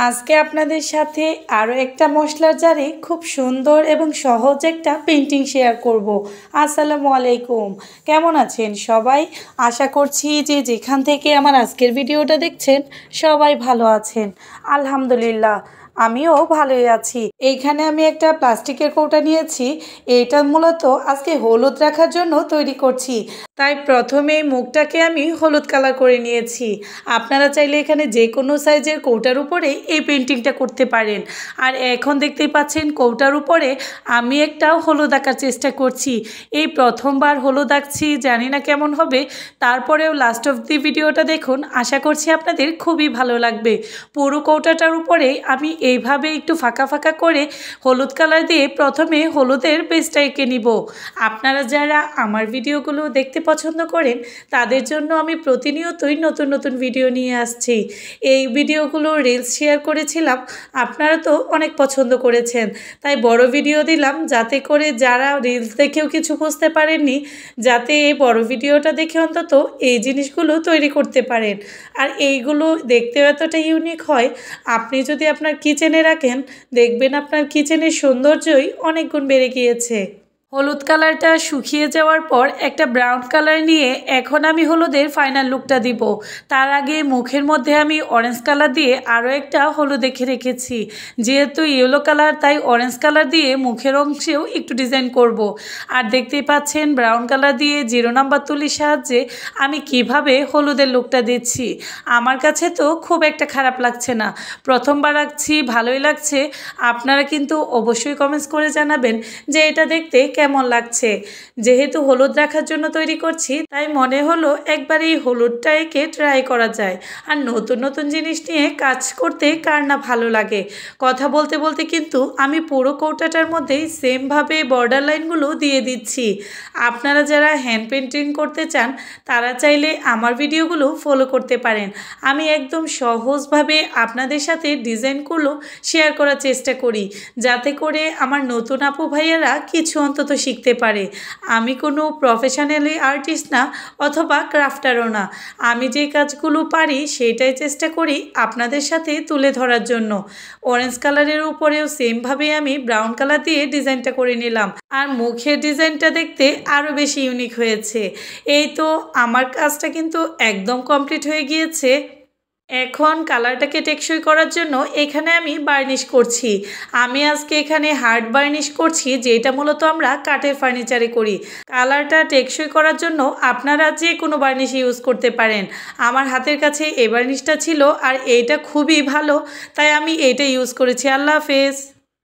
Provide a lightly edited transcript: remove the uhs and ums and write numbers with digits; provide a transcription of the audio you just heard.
আজকে আপনাদের সাথে আরও একটা মশলার জারে খুব সুন্দর এবং সহজ একটা পেন্টিং শেয়ার করব। আসসালামু আলাইকুম, কেমন আছেন সবাই? আশা করছি যে যেখান থেকে আমার আজকের ভিডিওটা দেখছেন সবাই ভালো আছেন। আলহামদুলিল্লাহ, আমিও ভালোই আছি। এইখানে আমি একটা প্লাস্টিকের কৌটা নিয়েছি। এটা মূলত আজকে হলুদ রাখার জন্য তৈরি করছি, তাই প্রথমে মুখটাকে আমি হলুদ কালার করে নিয়েছি। আপনারা চাইলে এখানে যে কোনো সাইজের কৌটার উপরে এই পেন্টিংটা করতে পারেন। আর এখন দেখতেই পাচ্ছেন কৌটার উপরে আমি একটা হলুদ আঁকার চেষ্টা করছি। এই প্রথমবার হলুদ আঁকছি, জানি না কেমন হবে, তারপরেও লাস্ট অফ দি ভিডিওটা দেখুন, আশা করছি আপনাদের খুবই ভালো লাগবে। পুরো কৌটাটার উপরে আমি এইভাবে একটু ফাঁকা ফাঁকা করে হলুদ কালার দিয়ে প্রথমে হলুদের পেস্টটা এঁকে নিব। আপনারা যারা আমার ভিডিওগুলো দেখতে পছন্দ করেন তাদের জন্য আমি প্রতিনিয়তই নতুন নতুন ভিডিও নিয়ে আসছি। এই ভিডিওগুলো রিলস শেয়ার করেছিলাম, আপনারা তো অনেক পছন্দ করেছেন, তাই বড় ভিডিও দিলাম যাতে করে যারা রিলস দেখেও কিছু বুঝতে পারেননি, যাতে এই বড় ভিডিওটা দেখে অন্তত এই জিনিসগুলো তৈরি করতে পারেন। আর এইগুলো দেখতেও এতটা ইউনিক হয়, আপনি যদি আপনার কিচেনে রাখেন দেখবেন আপনার কিচেনের সৌন্দর্যই অনেক গুণ বেড়ে গিয়েছে। হলুদ কালারটা শুকিয়ে যাওয়ার পর একটা ব্রাউন কালার নিয়ে এখন আমি হলুদের ফাইনাল লুকটা দিব। তার আগে মুখের মধ্যে আমি অরেঞ্জ কালার দিয়ে আরও একটা হলুদ এঁকে রেখেছি। যেহেতু ইয়েলো কালার, তাই অরেঞ্জ কালার দিয়ে মুখের অংশেও একটু ডিজাইন করব। আর দেখতেই পাচ্ছেন ব্রাউন কালার দিয়ে 0 নাম্বার তুলির সাহায্যে আমি কিভাবে হলুদের লুকটা দিচ্ছি। আমার কাছে তো খুব একটা খারাপ লাগছে না, প্রথমবার আঁকছি, ভালোই লাগছে। আপনারা কিন্তু অবশ্যই কমেন্টস করে জানাবেন যে এটা দেখতে কেমন লাগছে। যেহেতু হলুদ রাখার জন্য তৈরি করছি, তাই মনে হলো একবার এই হলুদটা এঁকে ট্রাই করা যায়। আর নতুন নতুন জিনিস নিয়ে কাজ করতে কার না ভালো লাগে। কথা বলতে বলতে কিন্তু আমি পুরো কৌটাটার মধ্যেই সেমভাবে বর্ডার লাইনগুলো দিয়ে দিচ্ছি। আপনারা যারা হ্যান্ড পেন্টিং করতে চান তারা চাইলে আমার ভিডিওগুলো ফলো করতে পারেন। আমি একদম সহজভাবে আপনাদের সাথে ডিজাইনগুলো শেয়ার করার চেষ্টা করি, যাতে করে আমার নতুন আপু ভাইয়ারা কিছু অন্তত শিখতে পারে। আমি কোনো প্রফেশনালি আর্টিস্ট না অথবা ক্রাফটারও না, আমি যে কাজগুলো পারি সেটাই চেষ্টা করি আপনাদের সাথে তুলে ধরার জন্য। অরেঞ্জ কালারের উপরেও সেমভাবে আমি ব্রাউন কালার দিয়ে ডিজাইনটা করে নিলাম। আর মুখের ডিজাইনটা দেখতে আরও বেশি ইউনিক হয়েছে। এই তো আমার কাজটা কিন্তু একদম কমপ্লিট হয়ে গিয়েছে। এখন কালারটাকে টেকসই করার জন্য এখানে আমি বার্নিশ করছি। আমি আজকে এখানে হার্ড বার্নিশ করছি, যেটা মূলত আমরা কাঠের ফার্নিচারে করি। কালারটা টেকসই করার জন্য আপনারা যে কোনো বার্নিশ ইউজ করতে পারেন। আমার হাতের কাছে এই বার্নিশটা ছিল আর এইটা খুবই ভালো, তাই আমি এইটা ইউজ করেছি। আল্লাহ হাফেজ।